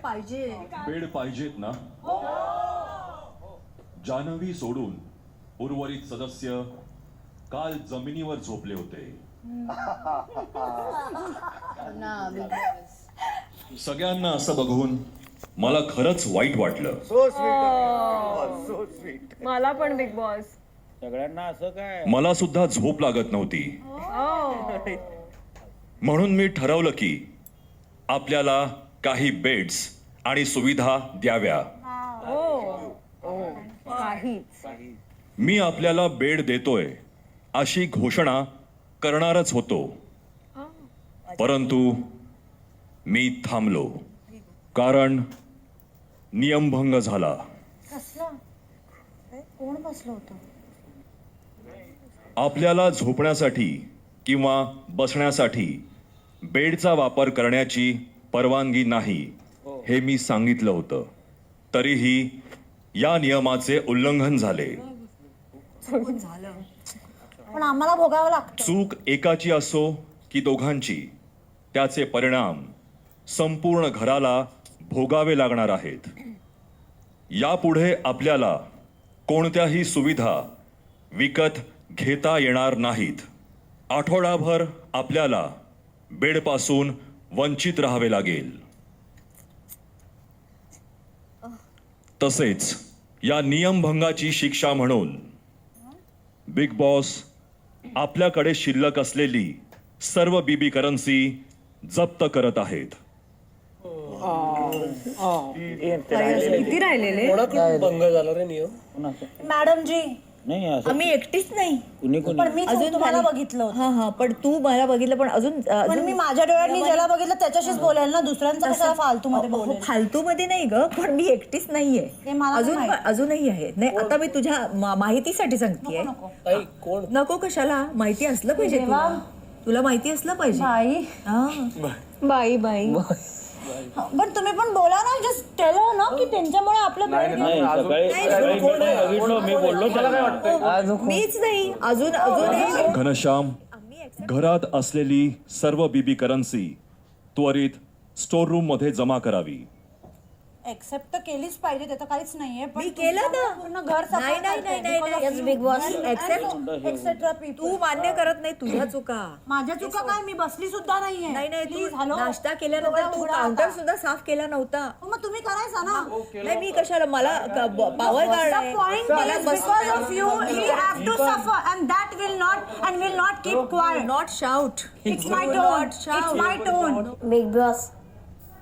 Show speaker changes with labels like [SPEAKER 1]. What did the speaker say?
[SPEAKER 1] पाहिजे.
[SPEAKER 2] बेड पाहिजेत ना? जान्हवी सोडून उर्वरित सदस्य काल जमिनीवर झोपले होते. सगळ्यांना असं बघून मला खरंच वाईट वाटलं.
[SPEAKER 3] So sweet, so sweet.
[SPEAKER 4] मला पण बिग बॉस.
[SPEAKER 3] सगळ्यांना असं काय?
[SPEAKER 2] मला सुद्धा झोप लागत नव्हती. म्हणून मी ठरवलं की आपल्याला काही बेड्स आणि सुविधा द्याव्या. मी आपल्याला बेड देतोय अशी घोषणा करणारच होतो, परंतु मी थांबलो कारण नियमभंग झाला.
[SPEAKER 1] कोण बसलं होतं?
[SPEAKER 2] आपल्याला झोपण्यासाठी किंवा बसण्यासाठी बेडचा वापर करण्याची परवानगी नाही हे मी सांगितलं होतं. तरीही या नियमाचे उल्लंघन झाले.
[SPEAKER 1] पण आम्हाला भोगावं लागतं.
[SPEAKER 2] चूक एकाची असो की दोघांची, त्याचे परिणाम संपूर्ण घराला भोगावे लागणार आहेत. यापुढे आपल्याला कोणत्याही सुविधा विकत घेता येणार नाहीत. आठवडाभर आपल्याला बेडपासून वंचित राहावे लागेल. तसेच या नियमभंगाची शिक्षा म्हणून बिग बॉस आपल्याकडे शिल्लक असलेली सर्व बीबी करन्सी जप्त करत आहेत.
[SPEAKER 4] किती राहिलेले?
[SPEAKER 3] भंग झाला रे नियम.
[SPEAKER 1] मॅडम जी,
[SPEAKER 3] नाही असं
[SPEAKER 5] आम्ही एकटीच नाही.
[SPEAKER 3] कुणी कुणी
[SPEAKER 1] पण मी
[SPEAKER 5] अजून
[SPEAKER 1] तुम्हाला
[SPEAKER 5] खाली-
[SPEAKER 1] बघितलं होतं.
[SPEAKER 5] हा हा पण तू मला बघितलं पण अजून
[SPEAKER 1] पण मी माझ्या डोळ्यांनी ज्याला बघितलं त्याच्याशीच बोलेल ना, दुसऱ्यांचा कसा फालतू मध्ये बोलेल.
[SPEAKER 5] फालतू मध्ये नाही ग, पण मी एकटीच नाहीये.
[SPEAKER 1] ते मला
[SPEAKER 5] अजून
[SPEAKER 1] नाही माहित.
[SPEAKER 5] अजूनही आहे. नाही आता मी तुझ्या माहितीसाठी सांगतेय.
[SPEAKER 3] ताई कोण?
[SPEAKER 5] नको कशाला, माहिती असलं पाहिजे
[SPEAKER 1] देवा.
[SPEAKER 5] तुला माहिती असलं पाहिजे.
[SPEAKER 1] बाई,
[SPEAKER 5] हा.
[SPEAKER 4] बाई बाई.
[SPEAKER 1] पण तुम्ही पण बोला ना, जस्ट टेल ना की त्यांच्यामुळे आपलं बेड
[SPEAKER 3] नाही सकाळी बघितलं मी बोललो त्याला काय वाटतं.
[SPEAKER 5] मीच नाही, अजून
[SPEAKER 2] घनश्याम, घरात असलेली सर्व बीबी करन्सी त्वरित स्टोर रूम मध्ये जमा करावी.
[SPEAKER 1] एक्सेप्ट तर केलीच पाहिजे, ते तर काहीच नाहीये. पण
[SPEAKER 5] मी केलं ना.
[SPEAKER 1] पूर्ण घर सफा
[SPEAKER 5] नाही नाही नाही नाही
[SPEAKER 1] करते.
[SPEAKER 5] नाही बिग बॉस
[SPEAKER 1] एक्सेट्रा
[SPEAKER 5] तू मान्य करत नाही तुझ्या चुका.
[SPEAKER 1] माझ्या चुका काय, मी बसली सुद्धा नाहीये.
[SPEAKER 5] नाही नाही
[SPEAKER 1] प्लीज
[SPEAKER 5] तू
[SPEAKER 1] हॅलो.
[SPEAKER 5] नाश्ता केल्यानंतर तू काउंटर सुद्धा साफ केला नव्हता.
[SPEAKER 1] मग तुम्ही करायचा ना.
[SPEAKER 5] नाही मी कशाला, मला पॉवर कार्ड आहे.
[SPEAKER 1] Point
[SPEAKER 5] मला
[SPEAKER 1] is because of you we have to suffer and that will not keep quiet.
[SPEAKER 5] Not shout.
[SPEAKER 1] It's my tone. It's my tone.
[SPEAKER 6] Big boss